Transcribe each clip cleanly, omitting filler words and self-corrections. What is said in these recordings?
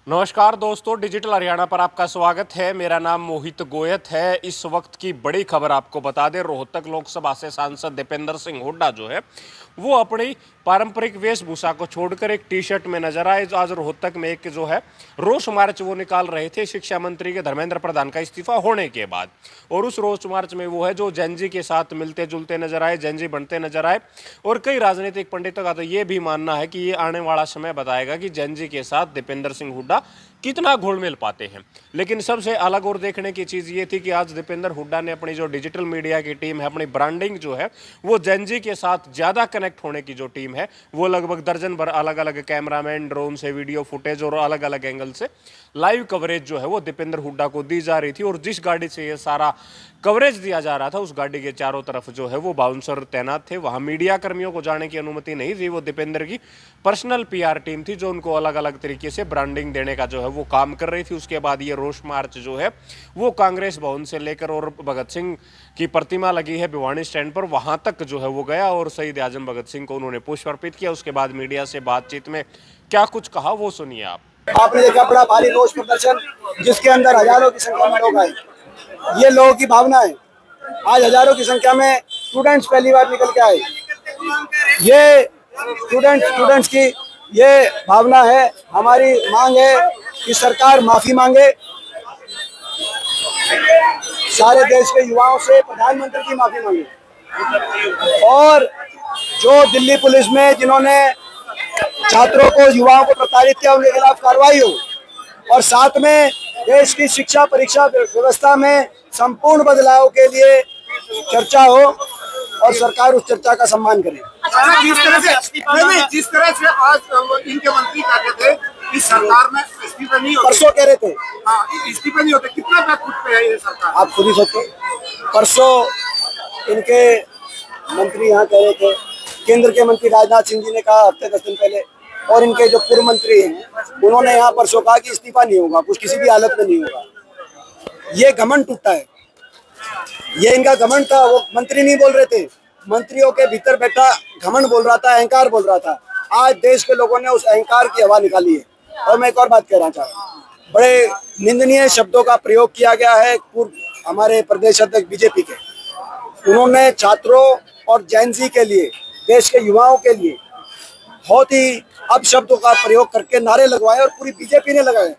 नमस्कार दोस्तों, डिजिटल हरियाणा पर आपका स्वागत है। मेरा नाम मोहित गोयत है। इस वक्त की बड़ी खबर आपको बता दें, रोहतक लोकसभा से सांसद दीपेंद्र सिंह हुड्डा जो है वो अपनी पारंपरिक वेशभूषा को छोड़कर एक टी शर्ट में नजर आए। आज रोहतक में एक जो है रोष मार्च वो निकाल रहे थे शिक्षा मंत्री के धर्मेंद्र प्रधान का इस्तीफा होने के बाद। और उस रोष मार्च में वो है जो जैनजी के साथ मिलते जुलते नजर आए, जैनजी बनते नजर आए। और कई राजनीतिक पंडितों का तो ये भी मानना है कि ये आने वाला समय बताएगा कि जैनजी के साथ दीपेंद्र सिंह हुड्डा कितना घुल मिल पाते हैं। लेकिन सबसे अलग और देखने की चीज़ ये थी कि आज दीपेंद्र हुड्डा ने अपनी जो डिजिटल मीडिया की टीम है, अपनी ब्रांडिंग जो है वो जैनजी के साथ ज़्यादा कनेक्ट होने की जो टीम है वो लगभग दर्जन भर अलग अलग कैमरामैन, ड्रोन से वीडियो फुटेज और अलग अलग एंगल से लाइव कवरेज जो है वो दीपेंद्र हुड्डा को दी जा रही थी। और जिस गाड़ी से ये सारा कवरेज दिया जा रहा था उस गाड़ी के चारों तरफ जो है वो बाउंसर तैनात थे। वहाँ मीडिया कर्मियों को जाने की अनुमति नहीं थी। वो दीपेंद्र की पर्सनल पीआर टीम थी जो उनको अलग अलग तरीके से ब्रांडिंग देने का जो है वो काम कर रही थी। उसके बाद ये रोष मार्च जो है वो कांग्रेस भवन से लेकर और भगत सिंह की प्रतिमा लगी है भिवानी स्टैंड पर, वहाँ तक जो है वो गया और शहीद आजम भगत सिंह को उन्होंने पुष्प अर्पित किया। उसके बाद मीडिया से बातचीत में क्या कुछ कहा वो सुनिए आप। आपने देखा बड़ा भारी रोष प्रदर्शन जिसके अंदर हजारों की संख्या में लोग आए। ये लोगों की भावना है। आज हजारों की संख्या में स्टूडेंट्स पहली बार निकल के आए। ये स्टूडेंट्स की ये भावना है। हमारी मांग है कि सरकार माफी मांगे, सारे देश के युवाओं से प्रधानमंत्री की माफी मांगे। और जो दिल्ली पुलिस में जिन्होंने छात्रों को, युवाओं को प्रताड़ित किया, उनके खिलाफ कार्रवाई हो। और साथ में देश की शिक्षा परीक्षा व्यवस्था में संपूर्ण बदलाव के लिए चर्चा हो और सरकार उस चर्चा का सम्मान करे। जिस तरह से आज इनके मंत्री कहते थे कि सरकार में इस्तीफा नहीं होते, परसों कह रहे थे इस्तीफा नहीं होते, कितना बैकफुट पे है ये सरकार? आप खुद ही सोचो। परसों इनके मंत्री यहाँ कह रहे थे, केंद्र के मंत्री राजनाथ सिंह जी ने कहा हफ्ते 10 दिन पहले, और इनके जो पूर्व मंत्री हैं उन्होंने यहाँ परसों कहा कि इस्तीफा नहीं होगा, कुछ किसी भी हालत में नहीं होगा। ये घमंड टूटा है। ये इनका घमंड था। वो मंत्री नहीं बोल रहे थे, मंत्रियों के भीतर बैठा घमंड बोल रहा था, अहंकार बोल रहा था। आज देश के लोगों ने उस अहंकार की हवा निकाली है। और मैं एक और बात कहना चाह रहा हूँ, बड़े निंदनीय शब्दों का प्रयोग किया गया है पूर्व हमारे प्रदेश अध्यक्ष बीजेपी के। उन्होंने छात्रों और जैनजी के लिए, देश के युवाओं के लिए बहुत ही अपशब्दों का प्रयोग करके नारे लगवाए और पूरी बीजेपी ने लगाए।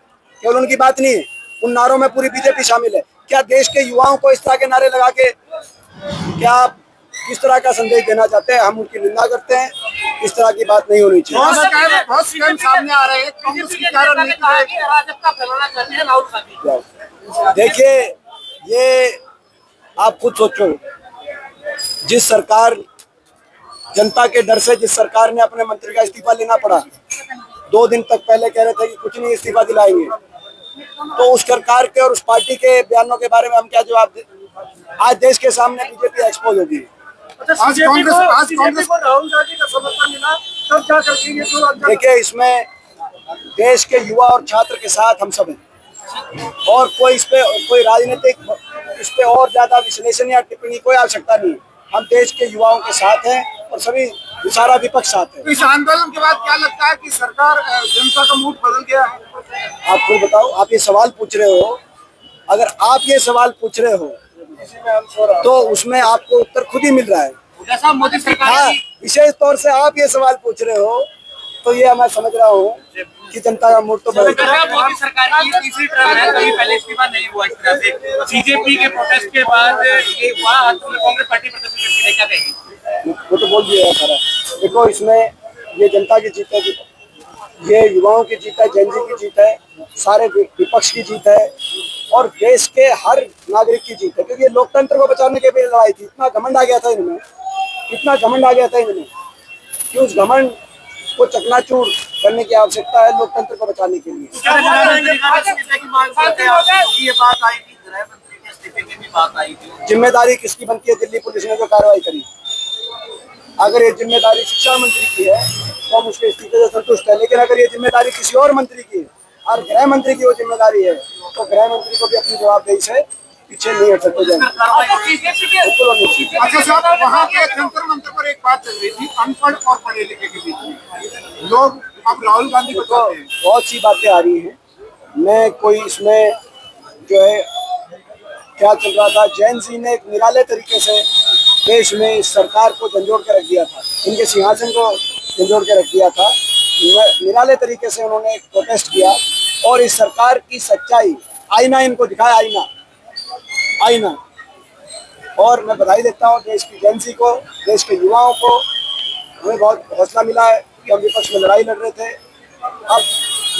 केवल उनकी बात नहीं है, उन नारों में पूरी बीजेपी शामिल है। क्या देश के युवाओं को इस तरह के नारे लगा के क्या आप किस तरह का संदेश देना चाहते हैं? हम उनकी निंदा करते हैं। इस तरह की बात नहीं होनी चाहिए। बहुत सामने आ रहे हैं। देखिए, ये आप खुद सोचो, जिस सरकार, जनता के डर से जिस सरकार ने अपने मंत्री का इस्तीफा लेना पड़ा, 2 दिन तक पहले कह रहे थे कि कुछ नहीं इस्तीफा दिलाएंगे, तो उस सरकार के और उस पार्टी के बयानों के बारे में हम क्या जवाब दें? आज देश के सामने बीजेपी एक्सपोज होगी। आज कांग्रेस को राहुल गांधी का समर्थन मिला, तब क्या करती? देखिए, इसमें देश के युवा और छात्र के साथ हम सब हैं और कोई इस पे कोई राजनीतिक इस पे और ज्यादा विश्लेषण या टिप्पणी कोई आवश्यकता नहीं। हम देश के युवाओं के साथ हैं और सभी सारा विपक्ष साथ है। इस आंदोलन के बाद क्या लगता है कि सरकार, जनता का मूड बदल गया है? आप खुद बताओ। आप ये सवाल पूछ रहे हो, अगर आप ये सवाल पूछ रहे हो तो उसमें आपको उत्तर खुद ही मिल रहा है। जैसा मोदी सरकार, हाँ, विशेष तौर से आप ये सवाल पूछ रहे हो तो ये मैं समझ रहा हूँ कि जनता का मूड तो बदल गया। मोदी सरकार की तीसरी टर्म है, कभी पहले इस्तीफा नहीं हुआ इस तरह से। बीजेपी के प्रोटेस्ट के बाद ये हुआ, कांग्रेस पार्टी प्रदर्शन करती है, क्या कहेंगे? वो तो बोल दिया सारा। देखो, इसमें ये जनता की जीत है, ये युवाओं की जीत है, जैनजी की जीत है, सारे विपक्ष की जीत है और देश के हर नागरिक की जीत है। क्योंकि ये लोकतंत्र को बचाने के लिए लड़ाई थी। इतना घमंड आ गया था इनमें, इतना घमंड आ गया था इनमें कि उस घमंड को चकनाचूर करने की आवश्यकता है लोकतंत्र को बचाने के लिए। जिम्मेदारी किसकी बनती है? दिल्ली पुलिस ने जो कार्रवाई करी, अगर ये जिम्मेदारी शिक्षा मंत्री की है तो हम उसके इस्तीफे से संतुष्ट है। लेकिन अगर ये जिम्मेदारी किसी और मंत्री की है और गृह मंत्री की वो जिम्मेदारी है तो गृह मंत्री को भी अपनी जवाबदेही से पीछे नहीं हट सकते जाएंगे। अच्छा साहब, वहाँ के जंतर मंतर पर एक बात चल रही थी, अनपढ़ और पढ़े लिखे के बीच में लोग अब राहुल गांधी को चाहते हैं। बहुत सी बातें आ रही हैं मैं कोई इसमें जो है क्या चल रहा था, जैन जी ने एक निराले तरीके से देश में इस सरकार को झंझोड़ के रख दिया था, इनके सिंहासन को झंझोड़ के रख दिया था। निराले तरीके से उन्होंने एक प्रोटेस्ट किया और इस सरकार की सच्चाई आईना इनको दिखाया, आईना आईना। और मैं बधाई देता हूँ देश की जनता को, देश के युवाओं को। हमें बहुत हौसला मिला है कि हम विपक्ष में लड़ाई लड़ रहे थे। अब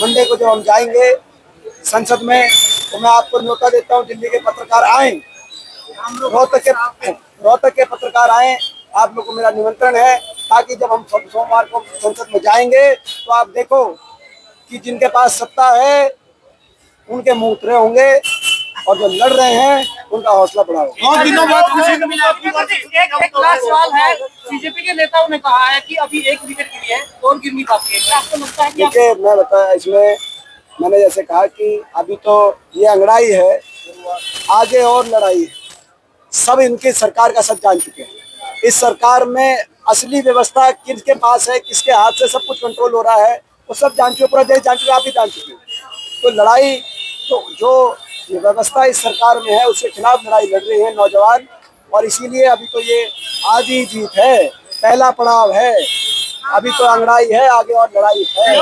मंडे को जब हम जाएंगे संसद में तो मैं आपको न्योता देता हूँ, दिल्ली के पत्रकार आए, रोहतक के पत्रकार आए, आप लोग को मेरा निमंत्रण है, ताकि जब हम सोमवार को संसद में जाएंगे तो आप देखो कि जिनके पास सत्ता है उनके मुंह उतरे होंगे और जो लड़ रहे हैं उनका हौसला बढ़ा होगा। बहुत दिनों बाद खुशी का मिला। एक लास्ट सवाल है, बीजेपी के नेताओं ने कहा है कि अभी 1 विकेट गिरी है और गिरनी बाकी है, क्या आपको लगता है कि देखिए, मैं बताया इसमें मैंने जैसे कहा कि अभी तो ये अंगड़ाई है, आगे और लड़ाई है। सब इनकी सरकार का सब जान चुके हैं। इस सरकार में असली व्यवस्था किसके पास है, किसके हाथ से सब कुछ कंट्रोल हो रहा है, वो सब जान चुके, पूरा देश जान चुका, आप भी जान चुके। तो लड़ाई तो जो ये व्यवस्था इस सरकार में है उसके खिलाफ लड़ाई लड़ रहे हैं नौजवान, और इसीलिए अभी तो ये आधी जीत है, पहला पड़ाव है। अभी तो अंगड़ाई है, आगे और लड़ाई है।